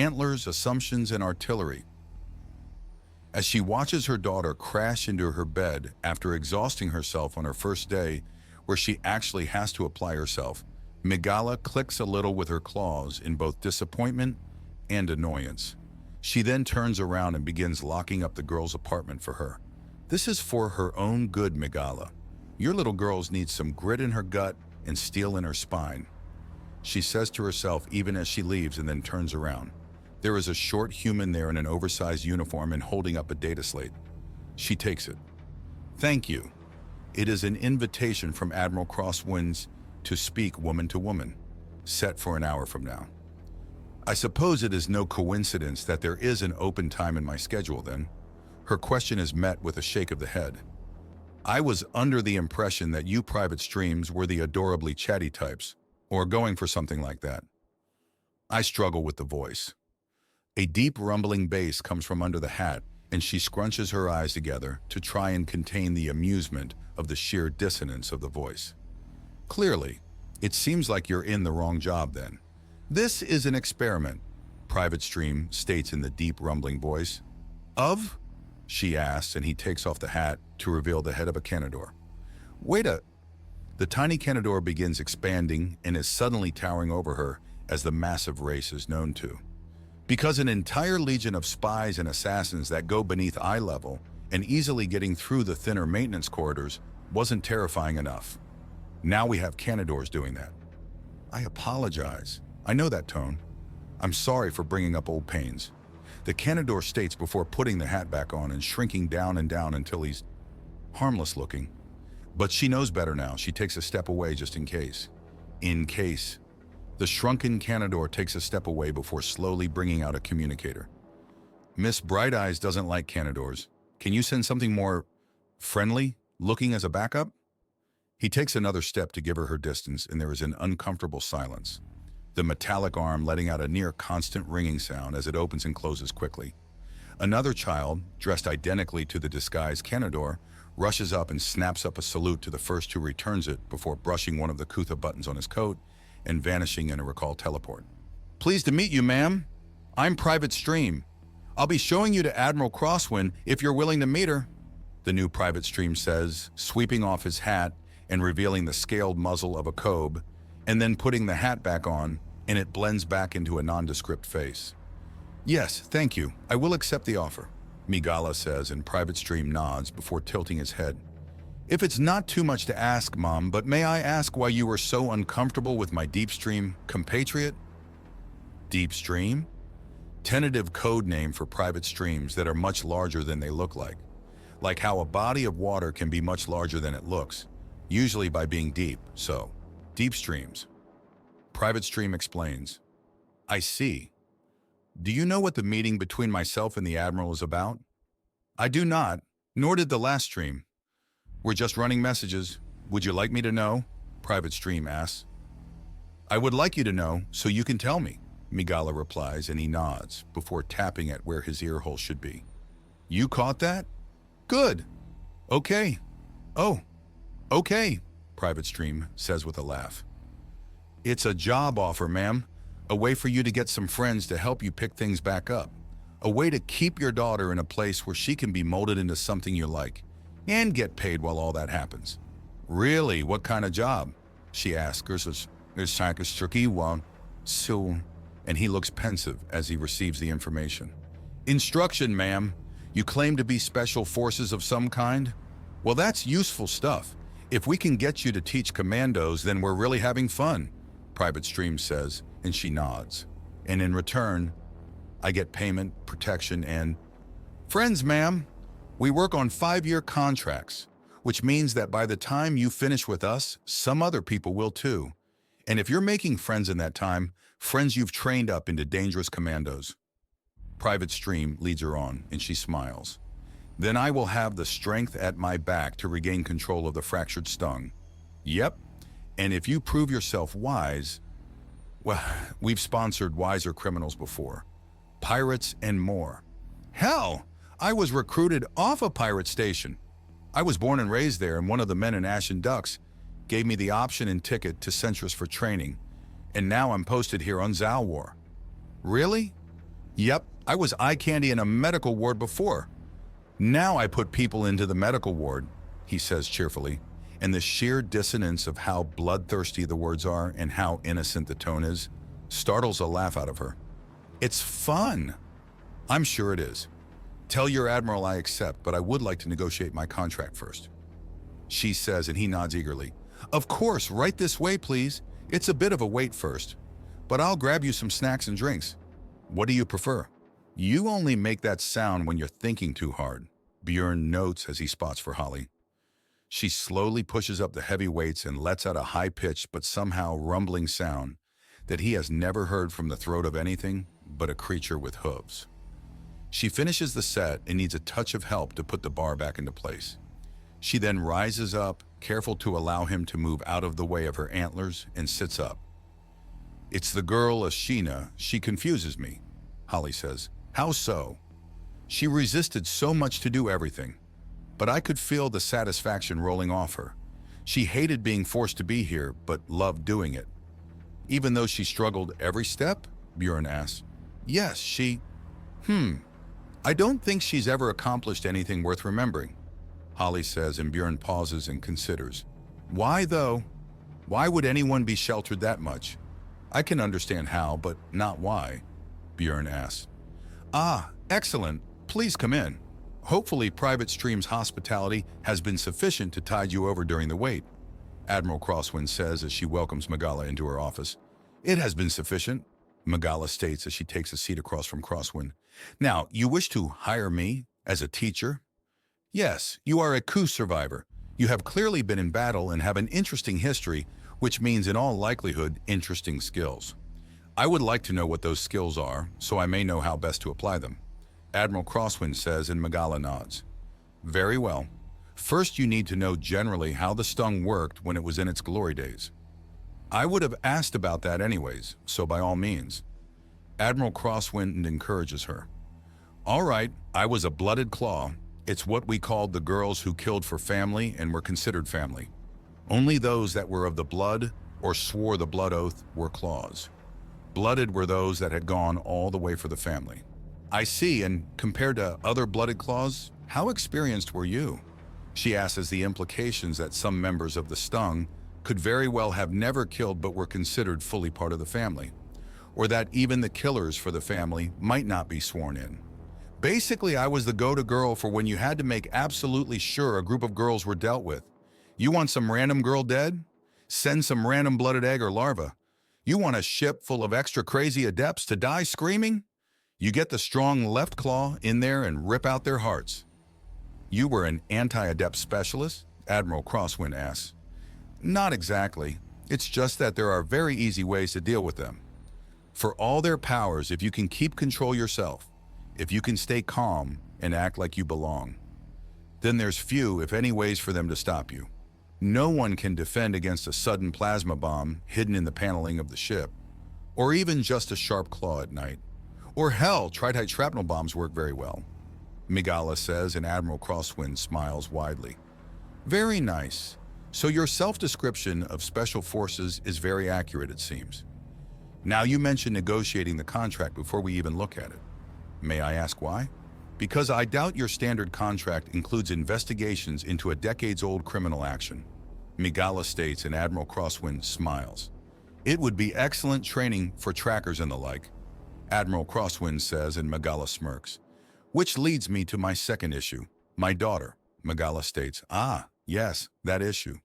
antlers, assumptions, and artillery. As she watches her daughter crash into her bed after exhausting herself on her first day, where she actually has to apply herself, Mangowa clicks a little with her claws in both disappointment and annoyance. She then turns around and begins locking up the girl's apartment for her. This is for her own good, Mangowa. Your little girls need some grit in her gut and steel in her spine, she says to herself even as she leaves, and then turns around. There is a short human there in an oversized uniform and holding up a data slate. She takes it. Thank you. It is an invitation from Admiral Crosswinds to speak woman to woman, set for an hour from now. I suppose it is no coincidence that there is an open time in my schedule then. Her question is met with a shake of the head. I was under the impression that you private streams were the adorably chatty types, or going for something like that. I struggle with the voice. A deep rumbling bass comes from under the hat, and she scrunches her eyes together to try and contain the amusement of the sheer dissonance of the voice. Clearly, it seems like you're in the wrong job then. This is an experiment, Private Stream states in the deep rumbling voice. Of? She asks, and he takes off the hat to reveal the head of a Canador. The tiny Canador begins expanding and is suddenly towering over her as the massive race is known to. Because an entire legion of spies and assassins that go beneath eye level and easily getting through the thinner maintenance corridors wasn't terrifying enough. Now we have Canadors doing that. I apologize. I know that tone. I'm sorry for bringing up old pains. The Canador states before putting the hat back on and shrinking down and down until he's harmless looking. But she knows better now. She takes a step away just in case. In case. The shrunken Canador takes a step away before slowly bringing out a communicator. Miss Bright Eyes doesn't like Canadors. Can you send something more friendly looking as a backup? He takes another step to give her distance, and there is an uncomfortable silence. The metallic arm letting out a near constant ringing sound as it opens and closes quickly. Another child, dressed identically to the disguised Canador, rushes up and snaps up a salute to the first who returns it before brushing one of the Kutha buttons on his coat and vanishing in a recall teleport. Pleased to meet you, ma'am. I'm Private Stream. I'll be showing you to Admiral Crosswind if you're willing to meet her, the new Private Stream says, sweeping off his hat and revealing the scaled muzzle of a Kobe, and then putting the hat back on, and it blends back into a nondescript face. Yes, thank you. I will accept the offer, Mangowa says, and Private Stream nods before tilting his head. If it's not too much to ask, Mom, but may I ask why you were so uncomfortable with my Deep Stream compatriot? Deep Stream? Tentative code name for private streams that are much larger than they look like. Like how a body of water can be much larger than it looks, usually by being deep, so deep streams. Private Stream explains. I see. Do you know what the meeting between myself and the Admiral is about? I do not, nor did the last stream. We're just running messages. Would you like me to know? Private Stream asks. I would like you to know so you can tell me, Mangowa replies, and he nods before tapping at where his ear hole should be. You caught that? Good. Okay. Oh, okay, Private Stream says with a laugh. It's a job offer, ma'am. A way for you to get some friends to help you pick things back up. A way to keep your daughter in a place where she can be molded into something you like, and get paid while all that happens. Really, what kind of job? She asks. So, and he looks pensive as he receives the information. Instruction, ma'am. You claim to be special forces of some kind? Well, that's useful stuff. If we can get you to teach commandos, then we're really having fun, Private Stream says, and she nods. And in return, I get payment, protection, and friends, ma'am. We work on 5-year contracts, which means that by the time you finish with us, some other people will too. And if you're making friends in that time, friends you've trained up into dangerous commandos. Private Stream leads her on, and she smiles. Then I will have the strength at my back to regain control of the fractured stung. Yep, and if you prove yourself wise, well, we've sponsored wiser criminals before. Pirates and more. Hell, I was recruited off a pirate station. I was born and raised there, and one of the men in Ashen Ducks gave me the option and ticket to Centris for training, and now I'm posted here on Zalwar. Really? Yep, I was eye candy in a medical ward before. Now I put people into the medical ward, he says cheerfully, and the sheer dissonance of how bloodthirsty the words are and how innocent the tone is startles a laugh out of her. It's fun. I'm sure it is. Tell your admiral I accept, but I would like to negotiate my contract first. She says, and he nods eagerly. Of course, right this way, please. It's a bit of a wait first, but I'll grab you some snacks and drinks. What do you prefer? You only make that sound when you're thinking too hard, Bjorn notes as he spots for Holly. She slowly pushes up the heavy weights and lets out a high-pitched but somehow rumbling sound that he has never heard from the throat of anything but a creature with hooves. She finishes the set and needs a touch of help to put the bar back into place. She then rises up, careful to allow him to move out of the way of her antlers, and sits up. It's the girl Ashina. She confuses me, Holly says. How so? She resisted so much to do everything, but I could feel the satisfaction rolling off her. She hated being forced to be here, but loved doing it. Even though she struggled every step? Bjorn asks. Yes, she... I don't think she's ever accomplished anything worth remembering, Holly says, and Bjorn pauses and considers. Why, though? Why would anyone be sheltered that much? I can understand how, but not why, Bjorn asks. Ah, excellent. Please come in. Hopefully Private Stream's hospitality has been sufficient to tide you over during the wait, Admiral Crosswind says as she welcomes Megala into her office. It has been sufficient, Megala states as she takes a seat across from Crosswind. Now, you wish to hire me as a teacher? Yes, you are a coup survivor. You have clearly been in battle and have an interesting history, which means in all likelihood, interesting skills. I would like to know what those skills are, so I may know how best to apply them, Admiral Crosswind says, and Megala nods. Very well. First, you need to know generally how the stung worked when it was in its glory days. I would have asked about that anyways, so by all means. Admiral Crosswind encourages her. All right, I was a blooded claw. It's what we called the girls who killed for family and were considered family. Only those that were of the blood or swore the blood oath were claws. Blooded were those that had gone all the way for the family. I see, and compared to other blooded claws, how experienced were you? She asks as the implications that some members of the stung could very well have never killed but were considered fully part of the family, or that even the killers for the family might not be sworn in. Basically, I was the go-to girl for when you had to make absolutely sure a group of girls were dealt with. You want some random girl dead? Send some random blooded egg or larva. You want a ship full of extra crazy adepts to die screaming? You get the strong left claw in there and rip out their hearts. You were an anti-adept specialist? Admiral Crosswind asks. Not exactly. It's just that there are very easy ways to deal with them. For all their powers, if you can keep control yourself, if you can stay calm and act like you belong, then there's few, if any, ways for them to stop you. No one can defend against a sudden plasma bomb hidden in the paneling of the ship, or even just a sharp claw at night. Or hell, tritite shrapnel bombs work very well, Megala says, and Admiral Crosswind smiles widely. Very nice. So your self-description of special forces is very accurate, it seems. Now you mentioned negotiating the contract before we even look at it. May I ask why? Because I doubt your standard contract includes investigations into a decades-old criminal action, Megala states, and Admiral Crosswind smiles. It would be excellent training for trackers and the like, Admiral Crosswind says, and Megala smirks. Which leads me to my second issue, my daughter, Megala states. Ah, yes, that issue.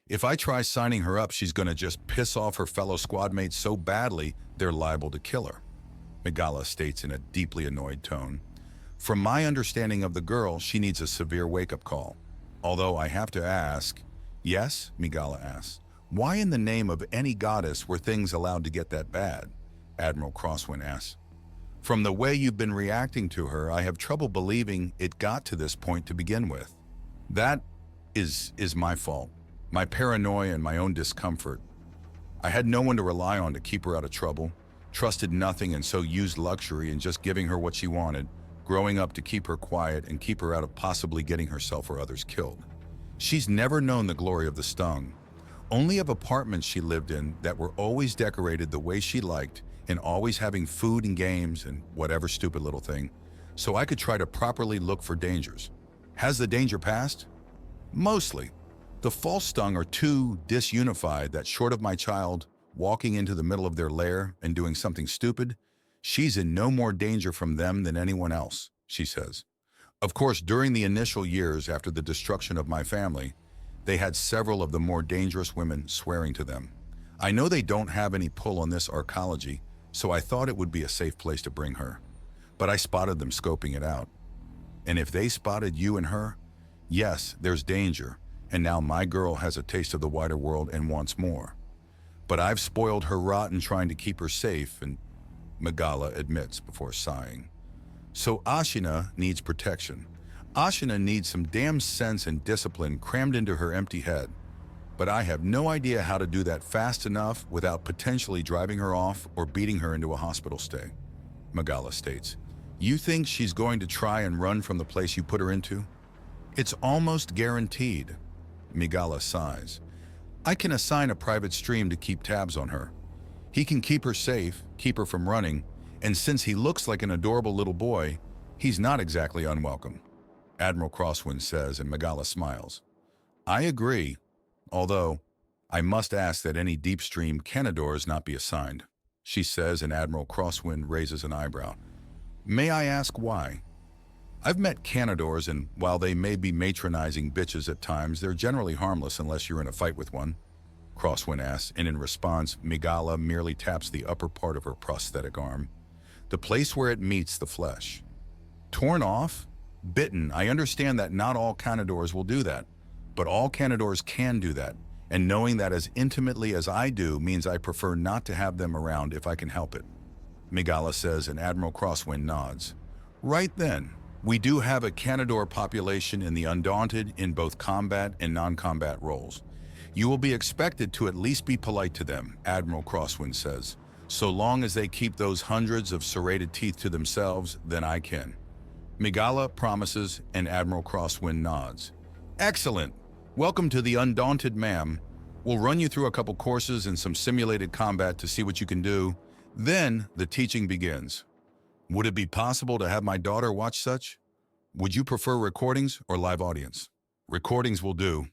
If I try signing her up, she's gonna just piss off her fellow squad mates so badly they're liable to kill her, Megala states in a deeply annoyed tone. From my understanding of the girl, she needs a severe wake-up call. Although I have to ask, yes, Megala asks, why in the name of any goddess were things allowed to get that bad? Admiral Crosswind asks. From the way you've been reacting to her, I have trouble believing it got to this point to begin with. That is my fault. My paranoia and my own discomfort. I had no one to rely on to keep her out of trouble, trusted nothing, and so used luxury in just giving her what she wanted, growing up to keep her quiet and keep her out of possibly getting herself or others killed. She's never known the glory of the stung, only of apartments she lived in that were always decorated the way she liked and always having food and games and whatever stupid little thing, so I could try to properly look for dangers. Has the danger passed? Mostly. The false stung are too disunified that short of my child walking into the middle of their lair and doing something stupid, she's in no more danger from them than anyone else, she says. Of course, during the initial years after the destruction of my family, they had several of the more dangerous women swearing to them. I know they don't have any pull on this archaeology, so I thought it would be a safe place to bring her. But I spotted them scoping it out. And if they spotted you and her, yes, there's danger, and now my girl has a taste of the wider world and wants more. But I've spoiled her rotten trying to keep her safe, and Mangowa admits before sighing. So Ashina needs protection. Ashina needs some damn sense and discipline crammed into her empty head. But I have no idea how to do that fast enough without potentially driving her off or beating her into a hospital stay. Mangowa states, you think she's going to try and run from the place you put her into? It's almost guaranteed. Mangowa sighs. I can assign a private stream to keep tabs on her. He can keep her safe, keep her from running, and since he looks like an adorable little boy, he's not exactly unwelcome. Admiral Crosswind says, and Mangowa smiles. I agree, although I must ask that any deep stream Canadors not be assigned, she says, and Admiral Crosswind raises an eyebrow. May I ask why? I've met Canadors, and while they may be matronizing bitches at times, they're generally harmless unless you're in a fight with one. Crosswind asks, and in response, Mangowa merely taps the upper part of her prosthetic arm, the place where it meets the flesh. Torn off? Bitten. I understand that not all Canadors will do that, but all Canadors can do that, and knowing that as intimately as I do means I prefer not to have them around if I can help it. Mangowa says, and Admiral Crosswind nods. Right then, we do have a Canador population in the Undaunted in both combat and non-combat roles. You will be expected to at least be polite to them, Admiral Crosswind says. So long as they keep those hundreds of serrated teeth to themselves, then I can. Mangowa promises, and Admiral Crosswind nods. Excellent. Welcome to the Undaunted, ma'am. We'll run you through a couple courses and some simulated combat to see what you can do. Then the teaching begins. Would it be possible to have my daughter watch such? Would you prefer recordings or live audience? Recordings will do.